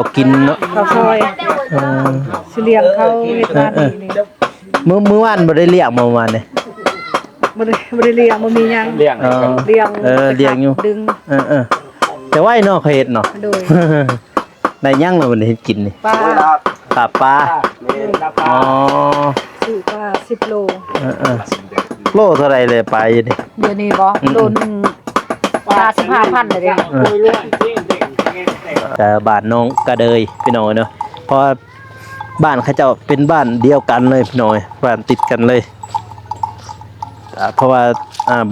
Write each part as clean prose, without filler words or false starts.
เขากินเนาะเขาซอยสิเลี้ยงเขาเฮ็ดบ้านนี่มื้อวานบ่ได้เลี้ยงเมื่อวานนี่บ่ได้เลี้ยงบ่มีหยังเลี้ยงเลี้ยงอยู่ดึงแต่ว่าไอ้เนาะเขาเฮ็ดเนาะโดยได้ยังแล้วมันเฮ็ดกินนี่ปลาปลาอ๋อซื้อปลา10โลโลเท่าไหร่เลยปลาอยู่นี่เดี๋ยวนี้บ่โลนึงปลา15,000เลยเด้แต่บ้านน้องกระเดยพี่น้อยเนาะเพราะบ้านเขาเจ้าเป็นบ้านเดียวกันเลยพี่น้อยบ้านติดกันเลยเพราะว่า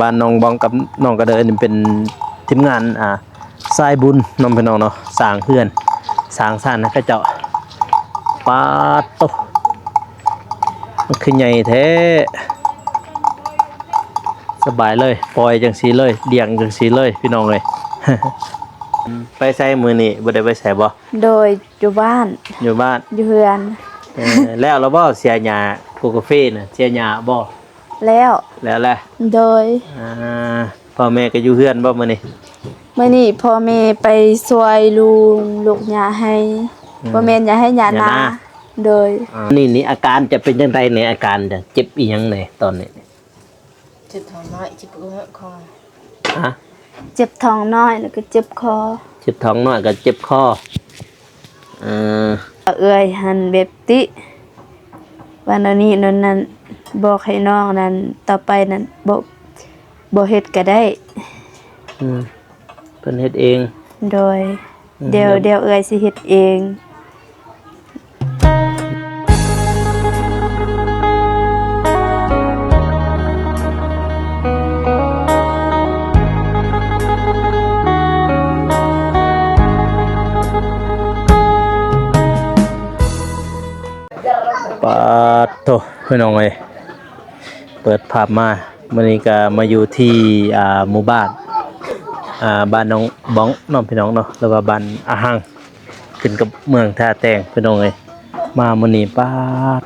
บ้านน้องบองกับน้องกระเดยนี่เป็นทีมงานสายบุญน้องพี่น้องเนาะสร้างเฮือนสร้างซ่านนะเขาเจ้าปาโตมันคือใหญ่แท้สบายเลยปล่อยจังสีเลยเลี้ยงจังสีเลยพี่น้องเลย ไปใส่มือนี่บ่ได้ไปใส่บ่โดยอยู่บ้านอยู่เฮือนแล้วเราบ่เสียหญ้าปลูกกาแฟน่ะเสียหญ้าบ่แล้วแหละโดยพ่อแม่ก็อยู่เฮือนบ่มื้อนี้พ่อแม่ไปซอยลุงลูกหญ้าให้บ่แม่นอย่าให้หญ้านาโดยนี่อาการจะเป็นจังได๋เนี่ยอาการจะเจ็บอีหยังแหน่ตอนนี้เจ็บท้องน้อยเจ็บคอเจ็บท้องน้อยแล้วก็เจ็บคอเจ็บท้องน้อยก็เจ็บคอเอื้อยหันแบบติวันนี้นั้นบอกให้น้องนั้นต่อไปนั้นบ่เฮ็ดก็ได้เพิ่นเฮ็ดเอง โดยเดี๋ยวเอื้อยสิเฮ็ดเองปาโตพี่น้องเอ้ยเปิดภาพมามื้อนี้ก็มาอยู่ที่หมู่บ้านบ้านน้องบ้องน้องพี่น้องเนาะแล้วก็บ้านอาหังขึ้นกับเมืองท่าแตงพี่น้องเอ้ยมามื้อนี้ปา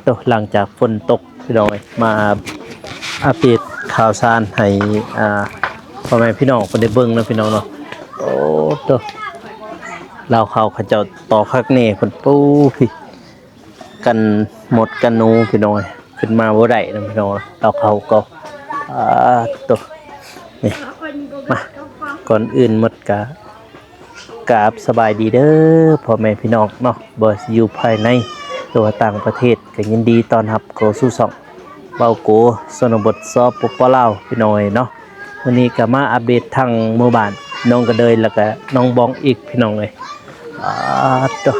โตหลังจากฝนตกพี่น้องเอ้ยมาอัปเดตข่าวสารให้พ่อแม่พี่น้องเพิ่นได้เบิ่งนะพี่น้องเนาะโอ้โตลาวเขาเจ้าต่อคักแน่เพิ่นปูพี่กันหมดกันนูพี่น้อยขึ้นมาบ่ได้นะพี่น้อยเอาเขาก็ตัวนี่มาก่อนอื่นหมดกราบสบายดีเด้อพ่อแม่พี่น้องเนาะบ่อยู่ภายในหรือว่าต่างประเทศก็ยินดีต้อนรับเข้าสู่ช่องเว้าโกชนบทสปปลาวพี่น้อยเนาะวันนี้ก็มาอัปเดตทางหมู่บ้านน้องกระเดยแล้วก็น้องบองอีกพี่น้องเอ้ยตัว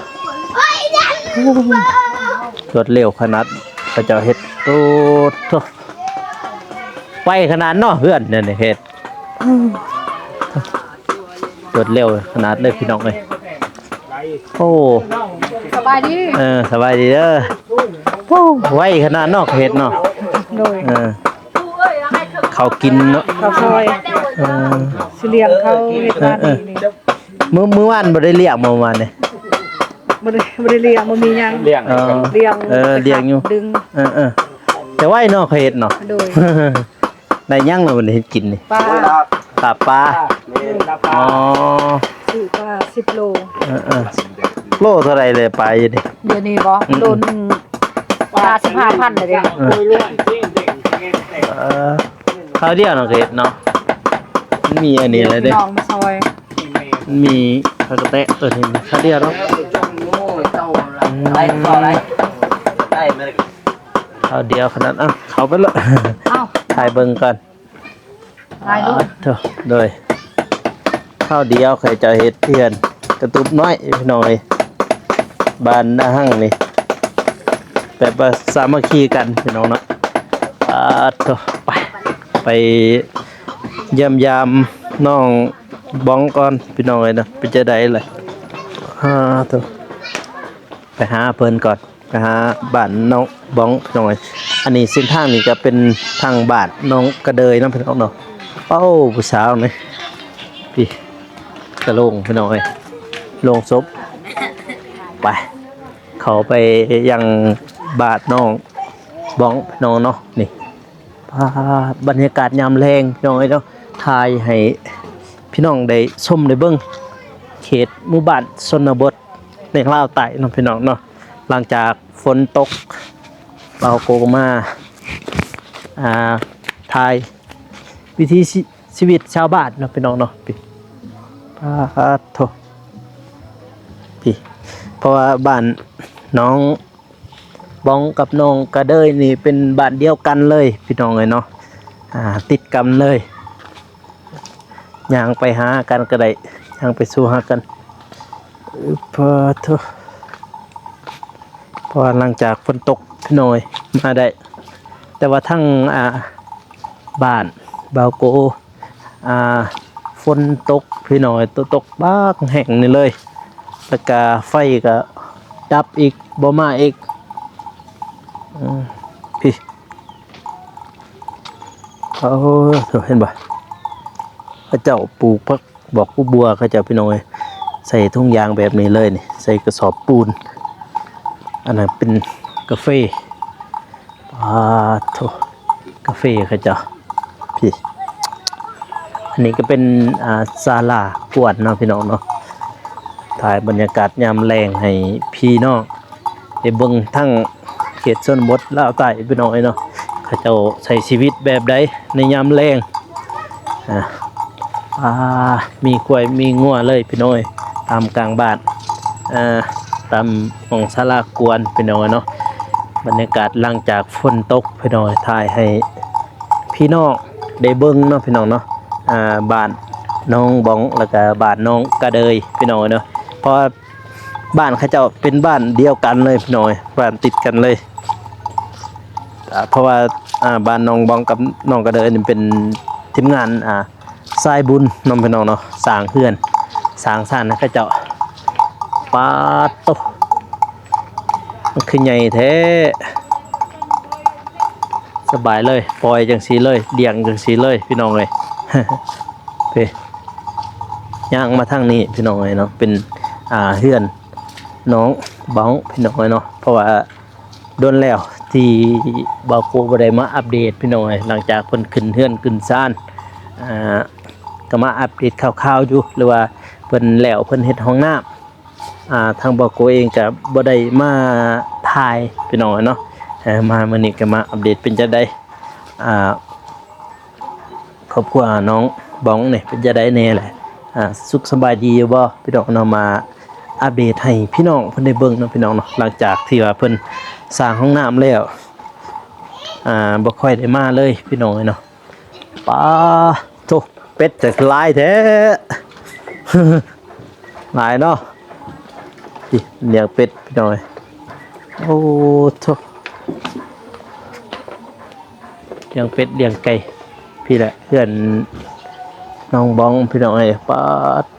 รวดเร็วขนาดพระเจ้าเฮ็ดโตไวขนาดเนาะเพื่อนเนี่ยเฮ็ดรวดเร็วขนาดเลยพี่น้องเอ้ยโอ้สบายดีสบายดีเด้อโอ้ไวขนาดเนาะเฮ็ดเนาะโดยเขากินเนาะเขาซอยสิเลี้ยงเขาเฮ็ดบ้านนี่มื้อวานบ่ได้เลี้ยงเมื่อวานนี่บ่ได้เลี้ยงบ่มีหยังเลี้ยงเลี้ยงอยู่ดึงแต่ว่าไอ้เนาะเขาเฮ็ดเนาะโดยได้ยังแล้วมันเฮ็ดกินนี่ปลาอ๋อซื้อปลา10โลโลเท่าไหร่เลยปลาอยู่นี่เดี๋ยวนี้บ่โลนึงปลา15,000เลยเด้ข้าวเดียวเนาะเฮ็ดเนาะมีอันนี้อะไรเด้น้องมาซอยมีข้าวกระแตะนี่ข้าวเดียวเนาะข้าวเดียวขนาดเข้าไปเลยถ่ายเบิ่งก่อนถ่ายดูโดยข้าวเดียวใครจะเฮ็ดเพื่อนกระตุบน้อยพี่น้อยบ้านนาหั่งนี่แบบว่าสามัคคีกันพี่น้องเนาะไปเยี่ยมยามน้องบ้องก่อนพี่น้องเลยนะไปจะได้เลยไปหาเพิ่นก่อนไปหาบ้านน้องบ้องพี่น้องเลยอันนี้เส้นทางนี้จะเป็นทางบ้านน้องกระเดยน้องพี่น้องเนาะโอ้ผู้สาวนี่พี่กระโลงพี่น้องเลยโลงศพไปเขาไปยังบ้านน้องบ้องพี่น้องเนาะนี่บรรยากาศยามแรงพี่น้องเนาะถ่ายให้พี่น้องได้ชมได้เบิ่งเขตหมู่บ้านชนบท ในลาวใต้เนาะพี่น้องเนาะหลังจากฝนตกเราโกมาทายวิถีชีวิตชาวบ้านเนาะพี่น้องเนาะพี่โทพี่เพราะว่าบ้านน้องบ้องกับน้องกระเดยนี่เป็นบ้านเดียวกันเลยพี่น้องเลยเนาะติดกันเลยย่างไปหากันก็ได้ย่างไปสู่หากันพอโทเพราะหลังจากฝนตกพี่น้อยมาได้แต่ว่าทั้งบ้านบาวโกฝนตกพี่น้อยตกบ้างแห้งนี่เลยแล้วก็ไฟก็ดับอีกบ่มาอีกพี่เห็นบ่พระเจ้าปลูกพักบอกผู้บัวเขาเจ้าพี่น้อยใส่ทุ่งยางแบบนี้เลยนี่ใส่กระสอบปูนอันนั้นเป็นกาแฟโถกาแฟเขาเจ้าพี่อันนี้ก็เป็นศาลากวดเนาะพี่น้องเนาะถ่ายบรรยากาศยามแรงให้พี่น้องได้เบิ่งทั้งเขตชนบทลาวใต้พี่น้องเนาะเขาเจ้าใช้ชีวิตแบบใดในยามแรงมีกล้วยมีงัวเลยพี่น้อยตามกลางบ้านตามของศาลากวนพี่น้อยเนาะบรรยากาศหลังจากฝนตกพี่น้อยถ่ายให้พี่น้องได้เบิ่งเนาะพี่น้องเนาะบ้านน้องบ้องแล้วก็บ้านน้องกระเดยพี่น้อยเนาะเพราะบ้านเขาเจ้าเป็นบ้านเดียวกันเลยพี่น้อยบ้านติดกันเลยเพราะว่าบ้านน้องบ้องกับน้องกระเดยนี่เป็นทีมงานสายบุญน้องพี่น้องเนาะสร้างเฮือนสร้างซ่านนะเขาเจ้าปาโตมันคือใหญ่แท้สบายเลยปล่อยจังสีเลยเดี่ยงจังสีเลยพี่น้องเลย ไปย่างมาทางนี้พี่น้องเลยเนาะเป็นเฮือนน้องบ้องพี่น้องเลยเนาะเพราะว่าโดนแล้วที่บาวโกบ่ได้มาอัปเดตพี่น้องเลยหลังจากเพิ่นขึ้นเฮือนขึ้นซ่านก็มาอัปเดตข่าวๆอยู่หรือว่าเพิ่นแล้วเพิ่นเฮ็ดห้องน้ำทางบาวโกเองก็บ่ได้มาถ่ายพี่น้องเนาะมามื้อนี้ก็มาอัปเดตเป็นจังได๋ครอบครัวน้องบ้องนี่เป็นจังได๋แน่แหละสุขสบายดีอยู่บ่พี่น้องเนาะมาอัปเดตให้พี่น้องเพิ่นได้เบิ่งเนาะพี่น้องเนาะหลังจากที่ว่าเพิ่นสร้างห้องน้ำแล้วบ่ค่อยได้มาเลยพี่น้องเนาะป้าโธ่เป็ดจะหลายแท้ หลายเนาะพี่เลี้ยงเป็ดพี่น้องโอ้โธ่เลี้ยงเป็ดเลี้ยงไก่พี่แหละเพื่อนน้องบ้องพี่น้องป้า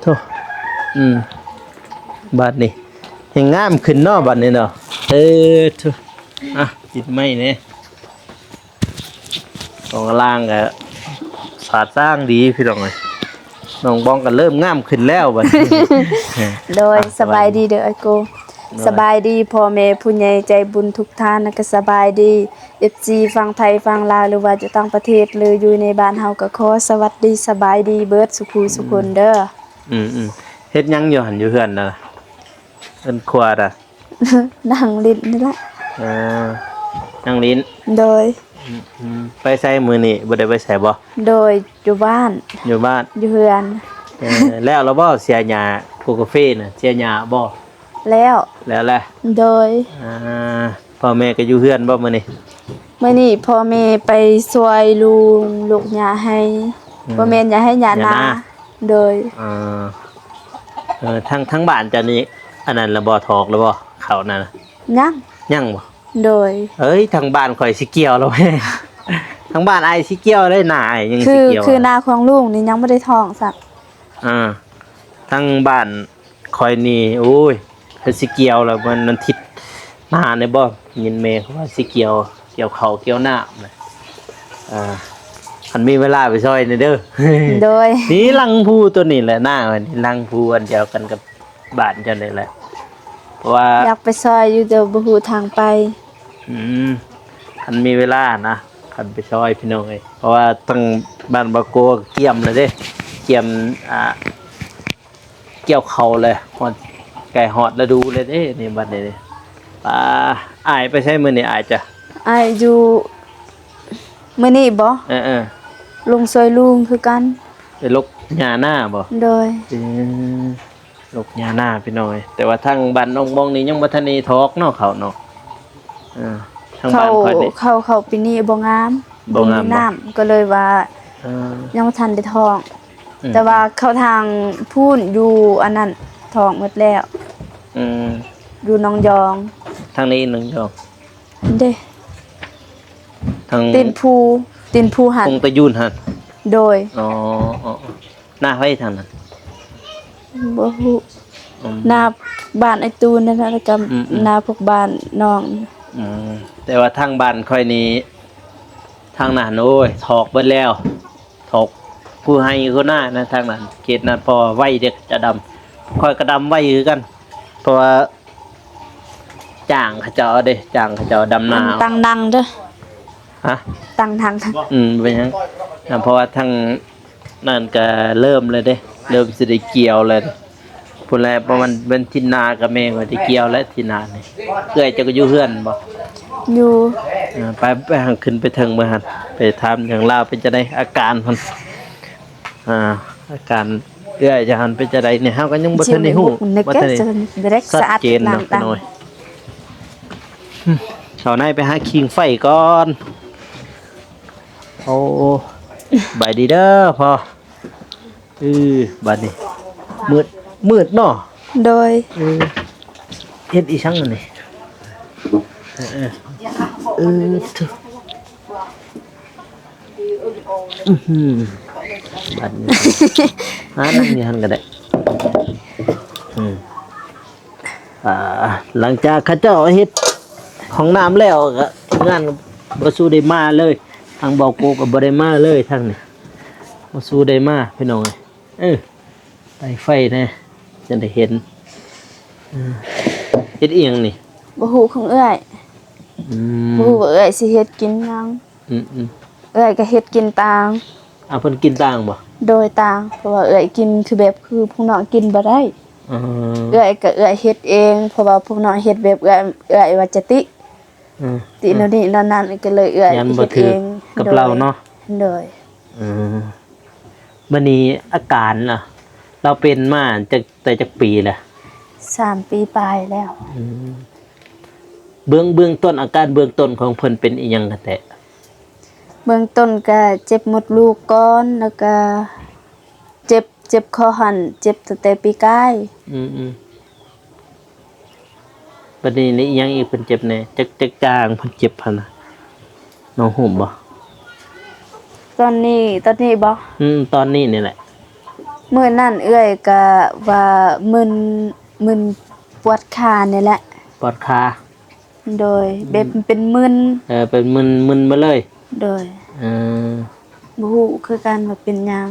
โธ่บ้านนี้ยังงามขึ้นเนาะบ้านนี้เนาะโธ่จิตไม่เนี่ยของล่างก็สาดสร้างดีพี่น้องเลยน้องบ้องก็เริ่มงามขึ้นแล้วบัดนี้ โดยสบายดีเด้อไอโกสบายดีพ่อแม่ผู้ใหญ่ใจบุญทุกท่านนะก็สบายดี FC ฟังไทยฟังลาวหรือว่าจะต่างประเทศหรืออยู่ในบ้านเฮาก็ขอสวัสดีสบายดีเบิดสุขสุขคนเด้อเฮ็ดหยังอยู่หั่นอยู่เฮือนน่ะเอิ้นครัวน่ะ นั่งลิ้นนี่แหละนั่งลิ้นโดยไปใส่มื้อนี้บ่ได้ไปใส่บ่โดยอยู่บ้านอยู่เฮือนแล้วเราบ่เสียหญ้าพวกกาแฟน่ะเสียหญ้าบ่แล้วแหละโดยพ่อแม่ก็อยู่เฮือนบ่มื้อนี้พ่อแม่ไปช่วยลุงลูกหญ้าให้บ่แม่นอย่าให้หญ้านาโดยทั้งบ้านจะนี่อันนั้นละบ่ถอกแล้วบ่เขานั่นยังบ่โดยทางบ้านข่อยสิเกี่ยวแล้วแม่ทางบ้านอ้ายสิเกี่ยวได้หน้าอ้ายยังสิเกี่ยวคือนาของลุงนี่ยังบ่ได้ท้องซักทางบ้านข่อยนี่โอ้ยเพิ่นสิเกี่ยวแล้วมันทิศหน้าได้บ่ยินแม่เขาว่าสิเกี่ยวข้าวเกี่ยวน้ำน่ะมันมีเวลาไปซอยนี่เด้อโดยนี่ลังพูตัวนี้แหละหน้ามันลังพูอันเดียวกันกับบ้านเจ้านี่แหละเพราะว่าอยากไปซอยอยู่เดี๋ยวบ่ฮู้ทางไปคันมีเวลานะคันไปซอยพี่น้องเอ้ยเพราะว่าตั้งบ้านบาโกเกี่ยมเลยเด้เกี่ยมเกี่ยวเขาเลย ไก่ฮอดฤดูเลยเด้นี่บัดนี้นี่อายไปใช้มื้อนี้อายจ้ะ อ้ายอยู่มื้อนี้บ่ เออ ลุงซอยลุงคือกัน ไปลกหญ้าหน้าบ่ โดย ลกหญ้าหน้าพี่น้อย แต่ว่าทางบ้านน้องบองนี่ยังบ่ทันได้ทอกเนาะเขาเนาะทางบ้านค่อยนี่ เข้าปีนี้บ่งาม บ่งามบ่ น้ำก็เลยว่า เออ ยังบ่ทันได้ท้อง อืม แต่ว่าเข้าทางพูนอยู่อันนั้นท้องหมดแล้ว อืม อยู่หนองยอง ทางนี้หนึงจอง เด้ ทาง ตีนภูหัน คงตะยุนหั่น โดย อ๋อหน้าไว้ทางนั้น บ่ฮู้ อืม หน้าบ้านไอ้ตูนนั่นน่ะแล้วก็ อืม หน้าพวกบ้านน้อง แต่ว่าทางบ้านค่อยนี้ทางนั้นโอ้ยถอกเบิดแล้วถอกผู้ให้คนหน้านะทางนั้นเขตนั้นพอไว้เด็กจะดำค่อยกระดำไว้คือกัน เพราะว่าจ้างเขาเจ้าเด้จ้างเขาเจ้าดำนา ตั้งนังเด้อ ฮะ ตั้งทาง เป็นหยังเพราะว่าทางนั่นก็เริ่มเลยเด้เริ่มสิได้เกี่ยวเลยพุ่นแลประมาณเป็นทินนากับแม่ว่าสิเกี่ยวแล้วทินนานี่เอื้อยเจะก็อยู่เฮือนบ่ อยู่ ไปหังขึ้นไปเทิงเมื่อหันไปถามอย่างลาวเป็นจะได้อาการมันอาการเอื้อยจะหันเป็นจะได้เนี่ยเฮาก็ยังบ่ทันได้ฮู้ ใน บ่ แก๊ ทัน ส ได้ เด็ก ชัด สะอาด เจน น้ำ เนาะ ตั้ง น้อยชาวนาไปหาคิงไฟก่อนโอ้บายดีเด้อพ่อบัดนี้มืดเนาะ โดย เฮ็ดอีช่างอันนี้ถูกบัดนี้นั่งอยู่หั่นก็ได้หลังจากเขาเจ้าเฮ็ดของน้ำแล้วก็งานบ่สู้ได้มาเลยทางเบาโกก็บ่ได้มาเลยทางนี้บ่สู้ได้มาพี่น้องไฟไฟแน่จะได้เห็นเฮ็ดอีหยังนี่ บ่ฮู้ของเอื้อยบ่ฮู้ว่าเอื้อยสิเฮ็ดกินหยังเอื้อยก็เฮ็ดกินต่าง เพิ่นกินต่างบ่ โดยต่างเพราะว่าเอื้อยกินคือแบบคือพวกน้องกินบ่ได้ เอื้อยก็เอื้อยเฮ็ดเองเพราะว่าพวกน้องเฮ็ดแบบเอื้อยว่าจะติติโน่นนี่นั่นก็เลยเอื้อย ยัน เฮ็ บ่ ด ถื เอ อง กับเราเนาะ โดย มื้อนี้อาการล่ะ เราเป็นมาจากปีแหละ 3 ปีปลายแล้ว เบื้องต้นอาการเบื้องต้นของเพิ่นเป็นอีหยังกันแท้ เบื้องต้นก็เจ็บมดลูกก่อนแล้วก็เจ็บคอหันเจ็บตั้งแต่ปีกาย บัดนี้นี่อีหยังอีกเพิ่นเจ็บแน่จักจางเพิ่นเจ็บหั่นน่ะน้องห่มบ่ ตอนนี้บ่ ตอนนี้นี่แหละ มื้อนั้นเอื้อยก็ว่ามึนปวดขานี่แหละ ปวดขา โดยแบบเป็นมึน เป็นมึนมาเลย โดยบ่ฮู้คือกันว่าเป็นหยัง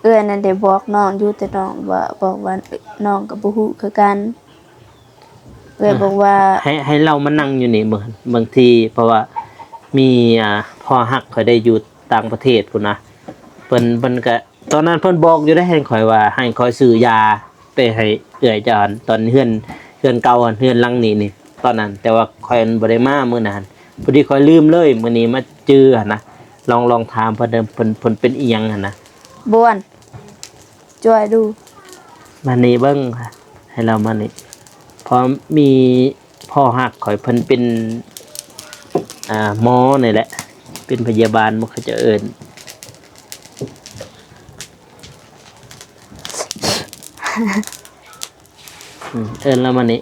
เอื้อยนั่นได้บอกน้องอยู่แต่น้องว่าบอกว่าน้องก็บ่ฮู้คือกันเอื้อยบอกว่า ให้เรามานั่งอยู่นี่บางทีเพราะว่ามีพ่อฮักเขาได้อยู่ต่างประเทศพุ่นนะเพิ่นก็ตอนนั้นเพิ่นบอกอยู่ได้ให้ข่อยว่าให้ข่อยซื้อยาไปให้เอื้อยจานตอนเฮือนเก่าเฮือนหลังนี้นี่ตอนนั้นแต่ว่าข่อยบ่ได้มามื้อนั้นพอดีข่อยลืมเลยมื้อนี้มาเจอหั่นนะลองถามเพิ่นเพิ่นเป็นอีหยังหั่นนะ บ้วนช่วยดู มานี่เบิ่งค่ะให้เรามานี่พอมีพ่อฮักข่อยเพิ่นเป็นหมอนี่แหละเป็นพยาบาลบ่เขาจะเอิ้นเอิ้นแล้วมานี่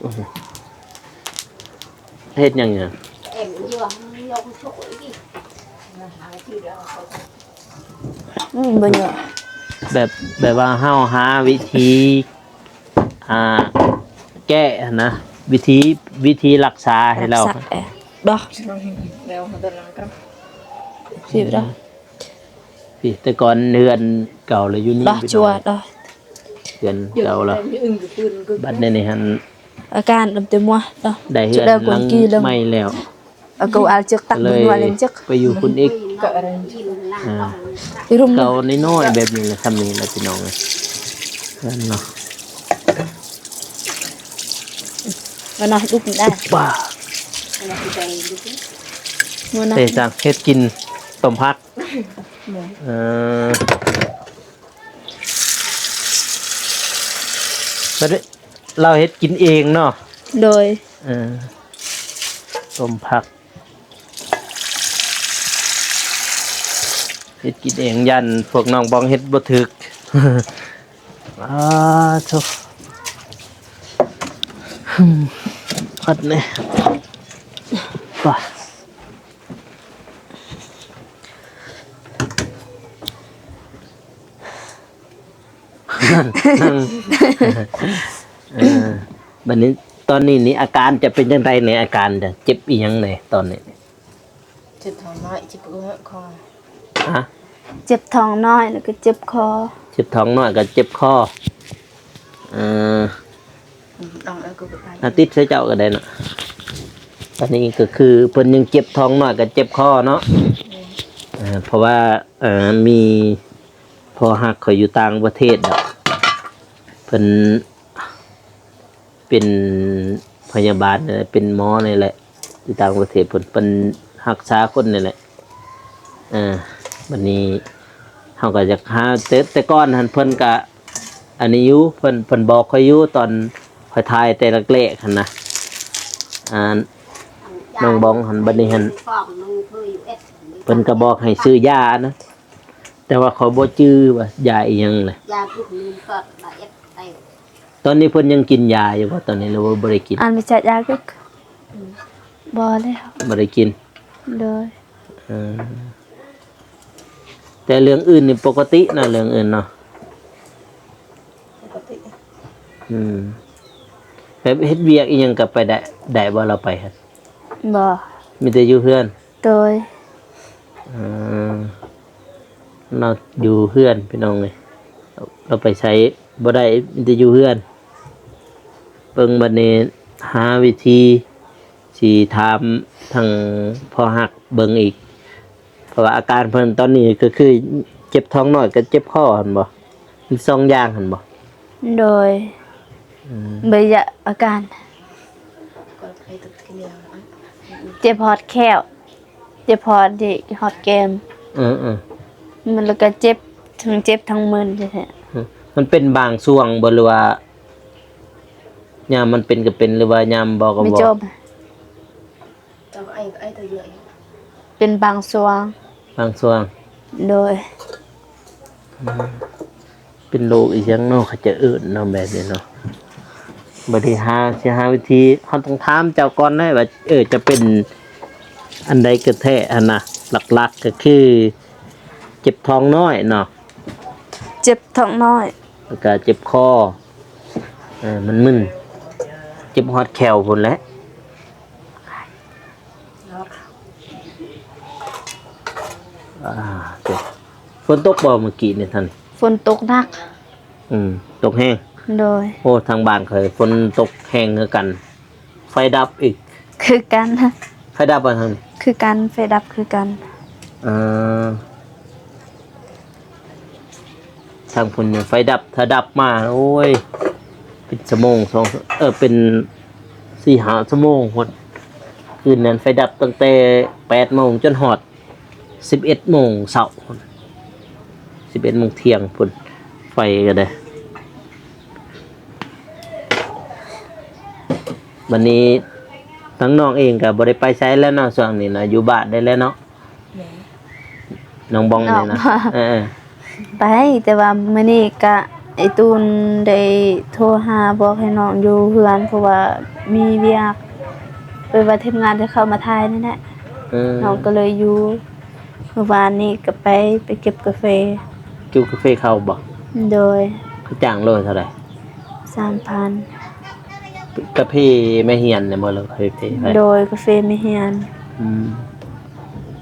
เฮ็ดหยังเนี่ย บ่เยอะ แบบว่าเฮาหาวิธีแก้นะวิธีรักษาให้เรา สักดอกสิบดอก พี่แต่ก่อนเรือนเก่าเลยอยู่นี่ ดอกชัวดอก เรือนเก่าแล้วบัดนี้หั่น อาการđầm từ mua đó ได้เรือนหลังไม่แล้ว ở cầu al trước tặng เลย bên ngoài lên trước ไปอยู่คุณอีก đi rum เก่าน้อยๆแบบนี้แหละทำนี่แหละพี่น้องนั่นเนาะ มันน่ะลูกได้ ว้า มันน่ะ เตะจังเฮ็ดกินต้มผักเออบัดนี้เราเฮ็ดกินเองเนาะ โดย เออต้มผักเฮ็ดกินเองยันพวกน้องบองเฮ็ดบ่ถึก ทุกพัดเนี่ยป่ะนั่งบัดนี้ตอนนี้นี่อาการจะเป็นยังไงในอาการจะเจ็บอีหยังในตอนนี้ เจ็บท้องน้อยเจ็บเอื้อคอ ฮะ เจ็บท้องน้อยแล้วก็เจ็บคอ เจ็บท้องน้อยกับเจ็บคอเอ่อ ต้องเอากูไป อาทิตย์ใช้เจ้าก็ได้นะตอนนี้ก็คือเพิ่นยังเจ็บท้องน้อยกับเจ็บคอเนาะเพราะว่ามีพอหักเขาอยู่ต่างประเทศดอกเพิ่นเป็นพยาบาลเนี่ยเป็นหมอนี่แหละอยู่ต่างประเทศเพิ่นเป็นรักษาคนนี่แหละวันนี้เขาก็จะหาแต่ก่อนหันเพิ่นกะอันนี้อยู่เพิ่นบอกเขาอยู่ตอนคอยทายแต่ละเละหันนะน้องบองหันบัดนี้หันเพิ่นก็บอกให้ซื้อยานะแต่ว่าเขาบ่จื้อว่ายาอีหยังเลย ยาพวกนี้ก็ละเอียดไป ตอนนี้เพิ่นยังกินยาอยู่บ่ตอนนี้หรือว่าบ่ได้กิน อันไปจัดยาก็บ่แล้ว บ่ได้กิน โดย แต่เรื่องอื่นนี่ปกตินะเรื่องอื่นเนาะ ปกติ แบบเฮ็ดเวียกอีหยังก็ไปได้บ่เราไปครับ บ่ มีแต่อยู่เพื่อน โดย เราอยู่เพื่อนพี่น้องเลยเราไปใช้บ่ได้มีแต่อยู่เพื่อนเบิ่งบัดนี้หาวิธีสิถามทางพ่อฮักเบิ่งอีกเพราะว่าอาการเพิ่นตอนนี้ก็คือเจ็บท้องน้อยกับเจ็บคอหั่นบ่มีสองอย่างหั่นบ่ โดยเบยะอาการ ก็ไปตัดกินยา เจ็บฮอดแค้วเจ็บฮอดดิฮอดแกม มันแล้วก็เจ็บทั้งมึนใช่ไหม มันเป็นบางช่วงบ่หรือว่ายามมันเป็นก็เป็นหรือว่ายามบ่ก็ ไม่ บ่ จบ เจ้าไอ้ตัวเยอะ เป็นบางส่วง บางช่วง โดย เป็นโรคอีหยังเนาะเขาจะอื่นเนาะแบบนี้เนาะบัดนี้สิหาวิธีเฮาต้องถามเจ้าก่อนได้ว่าจะเป็นอันใดก็แท้อันน่ะหลักๆก็คือเจ็บท้องน้อยเนาะ เจ็บท้องน้อย แล้วก็เจ็บคอมันมึนเจ็บฮอดแขวพุ่นแหละเจ็บฝนตกบ่เมื่อกี้นี่ท่าน ฝนตกหนัก ตกแห้ง โดย โอ้ทางบ้านเคยฝนตกแห้งคือกัน ไฟดับอีก คือกัน ไฟดับบ่ทางนี้ คือกันไฟดับคือกัน ทางพุ่นเนี่ยไฟดับถ้าดับมาโอ้ยเป็นชั่วโมงเป็น4-5ชั่วโมงพุ่นคืนนั้นไฟดับตั้งแต่8 โมงจนฮอด11 โมงเช้าพุ่น11 โมงเที่ยงพุ่นไฟก็ได้วันนี้ทั้งน้องเองก็บ่ได้ไปไสแล้วเนาะช่วงนี้นะอยู่บ้านได้แล้วเนาะน้องบองนี่นะไปแต่ว่ามื้อนี้ก็ไอ้ตูนได้โทรหาบอกให้น้องอยู่เฮือนเพราะว่ามีเวียกไปว่าทีมงานจะเข้ามาถ่ายนั่นแหละน้องก็เลยอยู่เมื่อวานนี้ก็ไปเก็บกาแฟ กินกาแฟเข้าบ่ โดย เขาจ้างโลเท่าไหร่ 3,000 กาแฟไม่เฮียนเนี่ยบ่เลยกาแฟ โดยกาแฟไม่เฮียน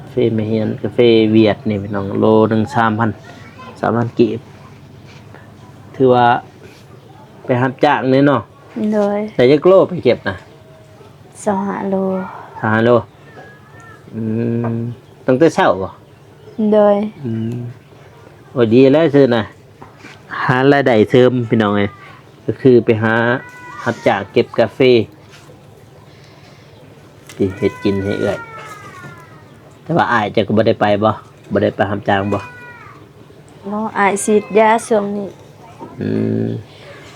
กาแฟไม่เฮียนกาแฟเวียดนี่พี่น้องโลนึง3,000 กีบถือว่าไปรับจ้างเนี่ยเนาะ โดย แต่จักโลไปเก็บนะ 2 โล 5 โลตั้งแต่เช้าบ่ โดย โอ้ดีแล้วซื่อนะหารายได้เสริมพี่น้องเอ้ยก็คือไปหารับจ้างเก็บกาแฟ สิเฮ็ดกินให้เอื้อยแต่ว่าอ้ายจะก็บ่ได้ไปบ่ได้ไปรับจ้างบ่ บ่อายฉีดยาช่วงนี้ อืม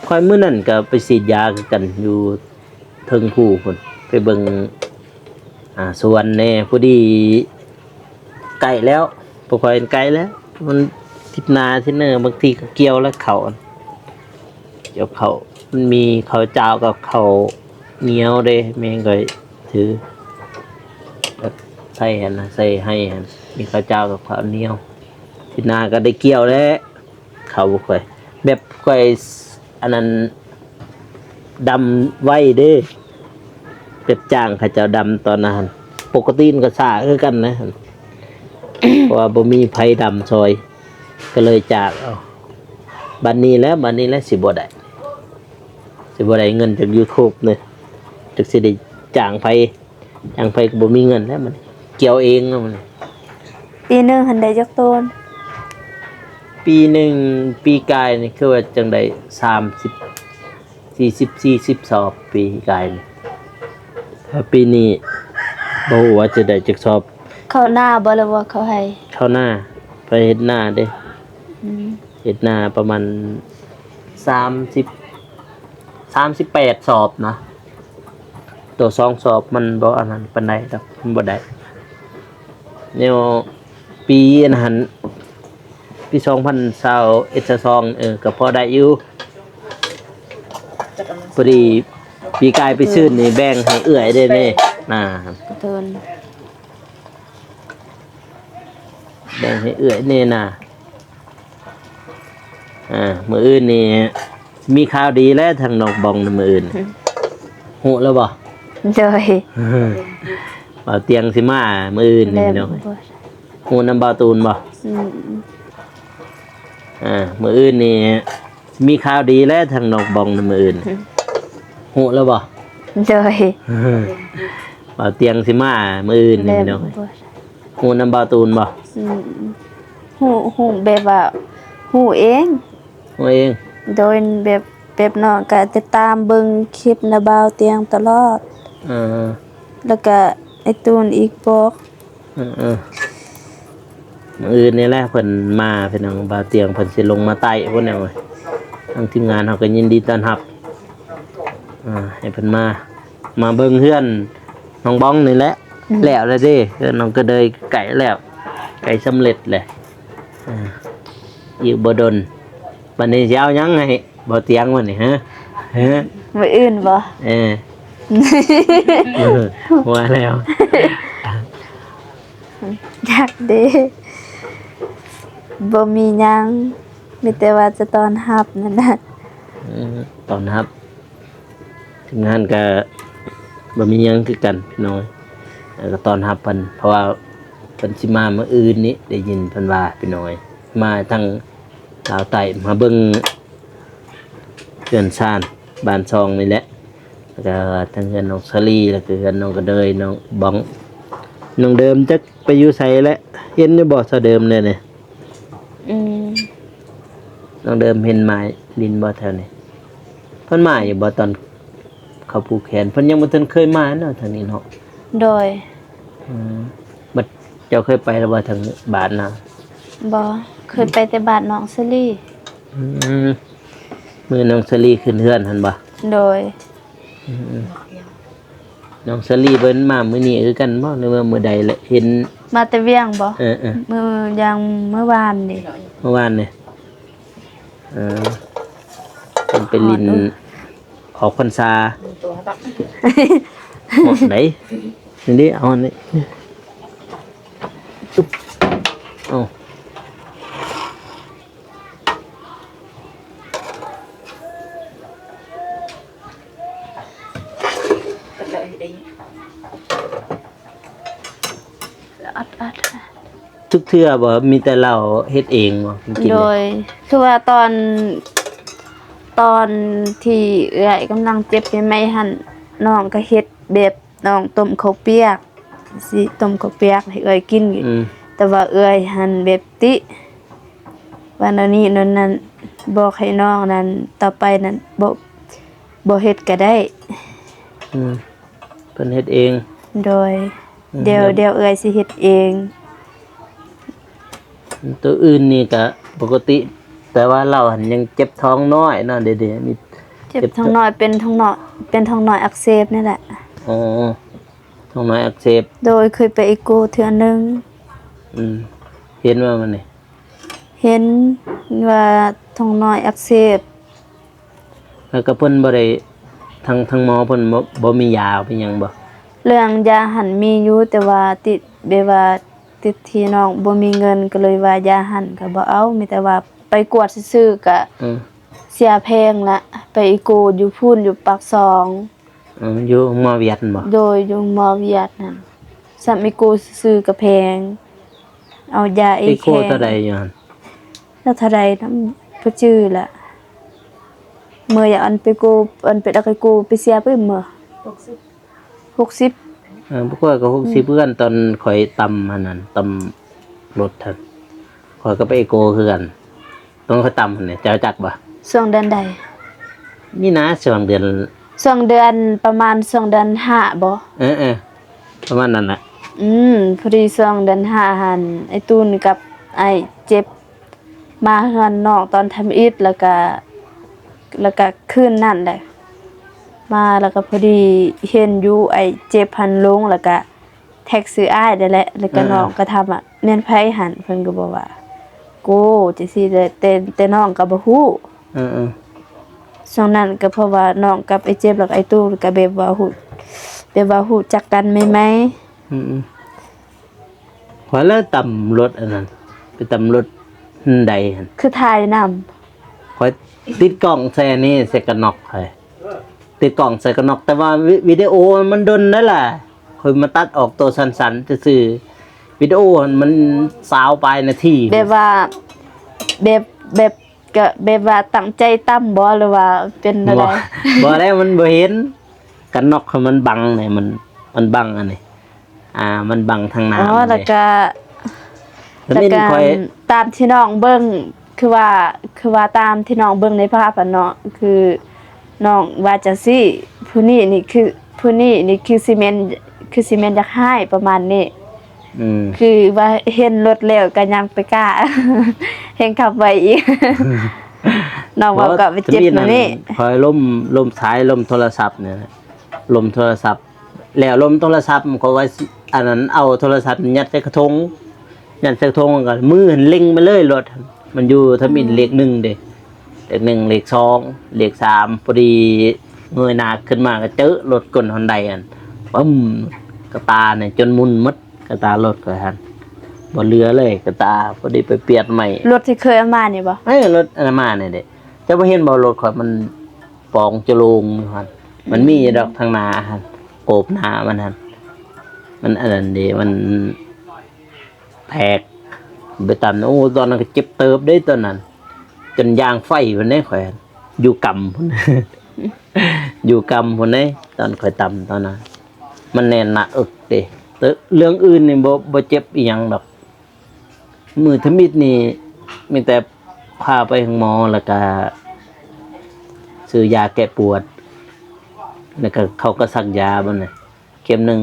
ค่อยมื้อนั้นก็ไปฉีดยาคือกันอยู่เทิงผู้พุ่นไปเบิ่งสวนแน่พอดีไกลแล้วบ่ค่อยไกลแล้วมันทิศนาที่เนอบางทีก็เกี่ยวแล้วเขาเกี่ยวเขามันมีเขาวเจ้ากับเขาวเหนียวเด้แม่งก็ถือใส่หั่นนะใส่ให้หั่นมีข้าวเจ้ากับข้าวเหนียวทิศนาก็ได้เกี่ยวแล้วเขาบ่ค่อยแบบค่อยอันนั้นดำไว้เด้เป็ดจ้างเขาเจ้าดำตอนนั้นปกติมันก็ซ่าคือกันนะ เพราะว่าบ่มีไผดำซอยก็เลยจากเอาบัดนี้แล้วสิบ่ได้เงินจาก YouTube เนี่ยจักสิได้จ้างไผก็บ่มีเงินแล้วมันเกี่ยวเองแล้วมัน ปีหนึงหันได้จักต้น ปีหนึ่งปีกายนี่คือว่าจังได๋30 40 40สอบปีกายนี่ถ้าปีนี้บ่ฮู้ว่าจะได้จักสอบ เข้าหน้าบ่ล่ะว่าเขาให้ เข้าหน้าไปเฮ็ดหน้าเด้ อืม เฮ็ดหน้าประมาณ38สอบนะตัว2สอบมันบ่อันนั้นปานใดดอกมันบ่ได้แนวปีอันนั้นปี2022ก็พอได้อยู่พอดีปีกายไปซื้อนี่แบ่งให้เอื้อยได้แน่ต้น แบ่งให้เอื้อยแน่น่ะมื้ออื่นนี่มีข่าวดีแล้วทางน้องบองมื้ออื่นฮู้แล้วบ่ โดย บ่าวเตียงสิมามื้ออื่นนี่พี่น้องฮู้นำบ่าวตูนบ่ มื้ออื่นนี่มีข่าวดีแล้วทางน้องบองมื้ออื่นฮู้แล้วบ่ โดย บ่าวเตียงสิมามื้ออื่นนี่พี่น้องฮู้นำบ่าวตูนบ่ ฮู้แบบว่าฮู้เอง ฮู้เอง โดยแบบน้องก็ติดตามเบิ่งคลิปนะบ่าวเตียงตลอด แล้วก็ไอ้ตูนอีกบอก มื้ออื่นนี่แหละเพิ่นมาพี่น้องบ่าวเตียงเพิ่นสิลงมาใต้พุ่นแนวทางทีมงานเฮาก็ยินดีต้อนรับให้เพิ่นมาเบิ่งเฮือนน้องบ้องนี่แหละแล้วเด้เฮือนน้องก็เดยไก่แล้วไก่สำเร็จแหละอีกบ่ดนบัดนี้สิเอาหยังให้บ่าวเตียงมื้อนี้ฮะ มื้ออื่นบ่ ว่าแล้ว อยากเด้บ่มีหยังมีแต่ว่าจะต้อนรับนั่นน่ะ ตอนรับทีมงานก็บ่มีหยังคือกันพี่น้อยแล้วก็ตอนรับเพิ่นเพราะว่าเพิ่นสิมามื้ออื่นนี้ได้ยินเพิ่นว่าพี่น้อยมาทางลาวใต้มาเบิ่งเรือนซ่านบ้านซองนี่แหละแล้วก็ทางเรือนน้องสลีแล้วก็เรือนน้องกระเดยน้องบ้องน้องเดิมจักไปอยู่ไสแล้วเห็นอยู่บ่ซะเดิมเนี่ยน้องเดิมเห็นไม้ลินบ่แถวนี้เพิ่นมาอยู่บ่ตอนเขาผูกแขนเพิ่นยังบ่ทันเคยมาเนาะทางนี้เนาะ โดย บัดเจ้าเคยไปแล้วบ่ทางบ้านน่ะ บ่เคยไปแต่บ้านน้องซลี่ มื้อน้องสลีขึ้นเฮือนหั่นบ่ โดย น้องสลีเพิ่นมามื้อนี้คือกันบ่หรือว่ามื้อใดแหละเห็น มาแต่เวียงบ่ ๆ มื้อยังเมื่อวานนี่ เมื่อวานนี่เพิ่นไปลินออกพรรษา ตัวตัก หมดไหนนี่เอาอันนี้จุ๊บเอา ตักเลยดี อัด ทุกเทื่อบ่มีแต่เราเฮ็ดเองบ่กิน โดยคือว่าตอนที่เอื้อยกำลังเจ็บใหม่ๆหั่นน้องก็เฮ็ดแบบน้องต้มข้าวเปียกสิต้มข้าวเปียกให้เอื้อยกิน แต่ว่าเอื้อยหั่นแบบติว่าแนวนี้นั่นนั้นบอกให้น้องนั้นต่อไปนั้นบ่เฮ็ดก็ได้ เพิ่นเฮ็ดเอง โดยเดี๋ยวเอื้อยสิเฮ็ดเอง ตัวอื่นนี่ก็ปกติ แต่ว่าเราหันยังเจ็บท้องน้อยเนาะเดี๋ยวๆมี เจ็บท้องน้อยเป็นท้องน้อยอักเสบนี่แหละ อ๋อท้องน้อยอักเสบ โดยเคยไปอีโกเทื่อนึง เห็นว่ามันนี่ เห็นว่าท้องน้อยอักเสบ แล้วก็เพิ่นบ่ได้ทางหมอเพิ่นบ่มียาเป็นหยังบ่ เรื่องยาหันมีอยู่แต่ว่าติดแบบว่าติดที่น้องบ่มีเงินก็เลยว่ายาหันก็บ่เอามีแต่ว่าไปกวดซื่อๆก็ อืม เสียแพงละไปอีโกอยู่พุ่นอยู่ปากซอง อยู่หมอเวียดบ่ โดยอยู่หมอเวียดนั่นซัมอีโกซื่อๆก็แพงเอายา ไปโคเท่าใดอยู่หั่น แล้วเท่าใดนำบ่จื้อละเมื่ออยากอันไปโกอันไปดักไอโกไปเสียไปเมื่อ60 พวกข้อยก็60เพื่อนตอนข่อยตำหั่นนั่นตำรถท่านข่อยก็ไปเอโกคือกันต้องข่อยตำหั่นนี่เจ้าจักบ่ ช่วงเดือนใด มีนะช่วงเดือน ช่วงเดือนประมาณช่วงเดือนห้าบ่ ประมาณนั้นน่ะ พอดีช่วงเดือนห้าหันไอ้ตูนกับไอ้เจ็บมาเฮือนนอกตอนทำอิฐแล้วก็คืนนั่นแหละมาแล้วก็พอดีเห็นอยู่ไอ้เจ็บหันลงแล้วก็แท็กซื้ออ้ายได้แหละแล้วก็น้องก็ทำแม่นไผหันเพิ่นก็บอกว่าโกจังซี่แต่น้องก็บ่ฮู้ เออ ช่วงนั้นก็เพราะว่าน้องกับไอ้เจ็บแล้วก็ไอ้ตู้ก็แบบว่าฮู้จักกันไหม ขอยแล้วตำรถอันนั้นไปตำรถใดหั่น คือถ่ายนำ ขอยติดกล้องใส่อันนี้ใส่กระนอกให้ติดกล้องใส่กระนอกแต่ว่าวิดีโอมันดนนั่นแหละข่อยมาตัดออกตัวสั้นๆซื่อๆวิดีโอมัน20ปลายนาที แบบว่าแบบก็แบบว่าตั้งใจตั้มบ่หรือว่าเป็นอะไร บ่แล้วมันบ่เห็นกันนอกมันบังนี่มันบังอันนี้มันบังทางหน้า อ๋อแล้วก็ แล้วนี่ค่อย ตามที่น้องเบิ่งคือว่าตามที่น้องเบิ่งในภาพอะเนาะคือน้องว่าจังซี่ผู้นี้นี่คือซีเมนต์อยากให้ประมาณนี้ คือว่าเห็นรถแล้วก็ยังไปกล้า เห็นขับไว้อีก น้องว่าก็ไปเจ็บมานี่ คอยล่มท้ายล่มโทรศัพท์เนี่ยล่มโทรศัพท์แล้วล่มโทรศัพท์ก็ว่าอันนั้นเอาโทรศัพท์ยัดใส่กระทงมันก็มือเล็งไปเลยรถมันอยู่ทมินเลข1เด้เลข1เลข2เลข3พอดีเงยหน้าขึ้นมาก็เจอรถกล Honda อันปึ้มกระตาเนี่ยจนมุนหมดกระตารถก็หั่นบ่เหลือเลยกระตาพอดีไปเปลี่ยนใหม่ รถที่เคยเอามานี่บ่ รถอันนั้นมาเนี่ยเด้เจ้าบ่เห็นบ่รถข่อยมันปองจะลงอยู่หั่นมันมีดอกทางหน้าหั่นโอบหน้ามันหั่นมันอันนั้นเด้มันแผกไปตามโอ้ตอนนั้นก็เจ็บเติบได้ตอนนั้นจนยางไฟพุ่นได้ข่อยหั่นอยู่กำพุ่น อยู่กำพุ่นได้ตอนข่อยตำตอนนั้นมันแน่นหน้าอกเด้แต่เรื่องอื่นนี่บ่เจ็บอีหยังดอกมือทมิดนี่มีแต่พาไปหาหมอแล้วก็ซื้อยาแก้ปวดแล้วก็เขาก็ซักยาบ่น่ะเข็มหนึง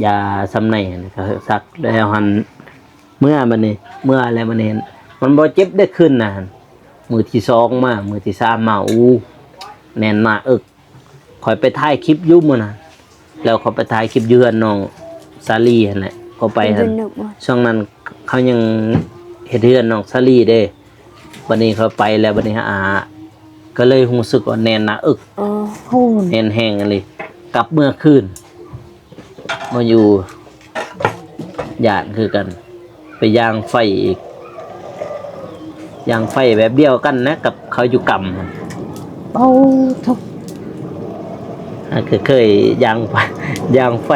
ยาซ้ำในก็ซักแล้วหันเมื่อมันนี่เมื่ออะไรมันเห็นมันบ่เจ็บได้ขึ้นน่ะมือที่2มามือที่3มาอู้แน่นหน้าอกข่อยไปถ่ายคลิปอยู่มื้อน่ะแล้วเขาไปถ่ายคลิปอยู่กับน้องซาลีนั่นแหละเขาไปหั่นช่วงนั้นเขายังเฮ็ดเรือนน้องซาลีเด้บัดนี้เขาไปแล้วบัดนี้ก็เลยรู้สึกว่าแน่นหน้าอก โอ้ แน่นแห้งกันเลยกลับเมื่อคืนมาอยู่ญาติคือกัน ไปย่างไฟอีกย่างไฟแบบเดียวกันนะกับเขาอยู่กำหั่น โอ้ทุก เคยย่างไฟ ย่างไฟ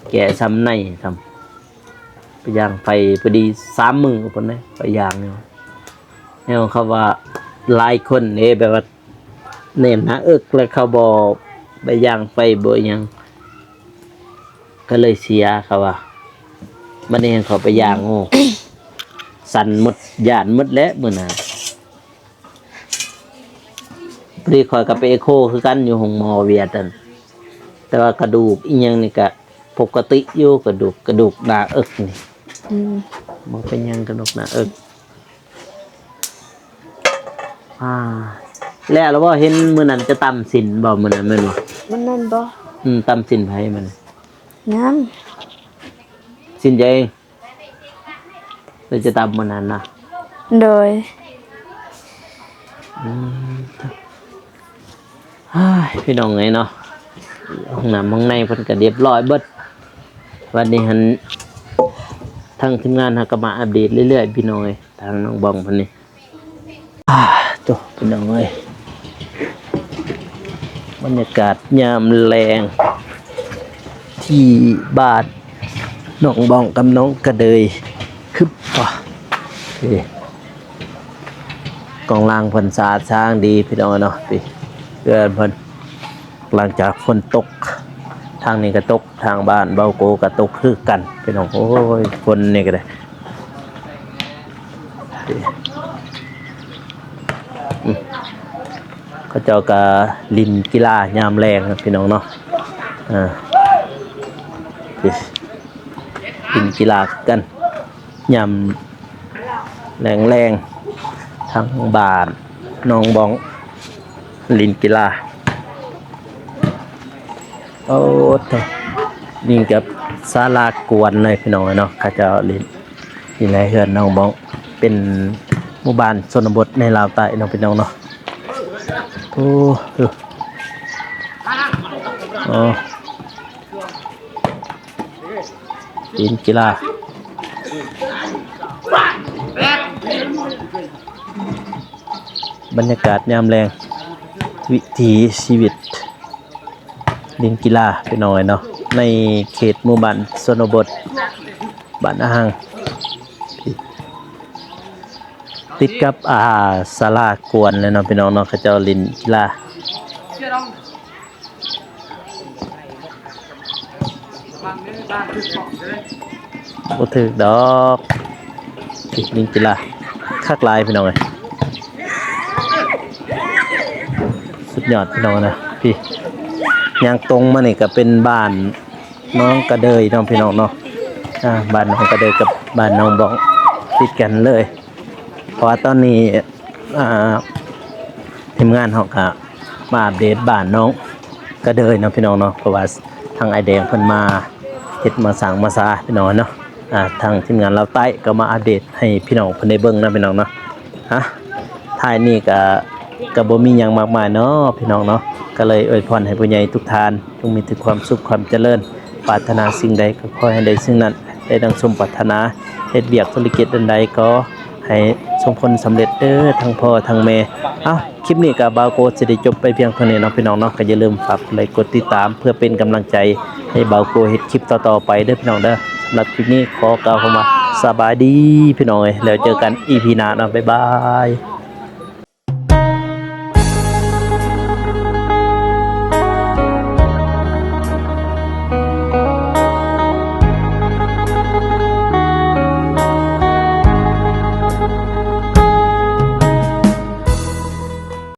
แกะซ้ำในทำไปย่างไฟพอดี3 มื้อพุ่นนะไปย่างเนี่ยแล้วเขาว่าหลายคนแบบว่าแน่นหน้าอกแล้วเขาบ่ไปย่างไฟบ่หยังก็เลยเสียเขาว่ามันนี่เขาไปย่างโง่ สั่นหมดย่านหมดแล้วมื้อน่ะพอดีข่อยก็ไปเอโคคือกันอยู่ห้องหมอเวียดนั่น แต่ว่ากระดูกอีหยังนี่ก็ปกติอยู่กระดูกหน้าอกนี่ อืม บ่เป็นหยังกระดูกหน้าอกแล้วบ่เห็นมื้อนั้นจะตำสินบ่มื้อนั้นแม่นบ่ มันนั่นบ่ ตำสินไผมัน ยัง สินใจเองเลยจะตำมื้อนั้นนะ โดย พี่น้องไงเนาะห้องน้ำห้องในเพิ่นก็เรียบร้อยเบิดวันนี้หันทางทีมงานเฮาก็มาอัปเดตเรื่อยๆพี่น้องเอ้ยทางน้องบองเพิ่นนี่ตัวพี่น้องเอ้ยบรรยากาศยามแลงที่บ้านน้องบองกับน้องกระเดยคึบป่ะกองล่างเพิ่นสะอาดสร้างดีพี่น้องเนาะพี่เพื่อนเพิ่นหลังจากฝนตกทางนี้ก็ตกทางบ้านเบาโกก็ตกคือกันพี่น้องโอ้ยฝนนี่ก็ได้เขาเจ้าก็ลินกีฬายามแรงนะพี่น้องเนาะลินกีฬากันยามแรงทางบ้านน้องบองลินกีฬาโอ้โหนี่กับศาลากวนเลยพี่น้องเนาะเขาจะลินนี่แหละเฮือนน้องบองเป็นหมู่บ้านชนบทในลาวใต้น้องพี่น้องเนาะโอ้ลินกีฬาบรรยากาศยามแรงวิถีชีวิตเล่นกีฬาไปหน่อยเนาะในเขตหมู่บ้านชนบทบ้านอาหังติดกับศาลากวนเลยเนาะพี่น้องเนาะเขาเจ้าเล่นกีฬาบ่ถึกดอกเล่นกีฬาคักหลายพี่น้องเอ้ยสุดยอดพี่น้องนะพี่ยางตรงมานี่ก็เป็นบ้านน้องกระเดยน้องพี่น้องเนาะบ้านน้องกระเดยกับบ้านน้องบองติดกันเลยเพราะว่าตอนนี้ทีมงานเขาก็มาอัปเดตบ้านน้องกระเดยน้องพี่น้องเนาะเพราะว่าทางไอแดงเพิ่นมาเฮ็ดมาสั่งมาซาพี่น้องเนาะทางทีมงานเราใต้ก็มาอัปเดตให้พี่น้องเพิ่นได้เบิ่งนะพี่น้องเนาะท้ายนี้ก็บ่มีหยังมากมายเนาะพี่น้องเนาะก็เลยอวยพรให้ผู้ใหญ่ทุกท่านจงมีแต่ความสุขความเจริญปรารถนาสิ่งใดก็ขอให้ได้สิ่งนั้นได้ดังสมปรารถนาเฮ็ดเวียกธุรกิจอันใดก็ให้สมผลสำเร็จเด้อทั้งพ่อทั้งแม่คลิปนี้ก็บ่าวโกสิได้จบไปเพียงเท่านี้เนาะพี่น้องเนาะก็อย่าลืมฝากไลค์กดติดตามเพื่อเป็นกำลังใจให้บ่าวโกเฮ็ดคลิปต่อๆไปเด้อพี่น้องเด้อสำหรับคลิปนี้ขอกล่าวคำว่าสบายดีพี่น้องเอ้ยแล้วเจอกัน EP หน้าเนาะบ๊ายบาย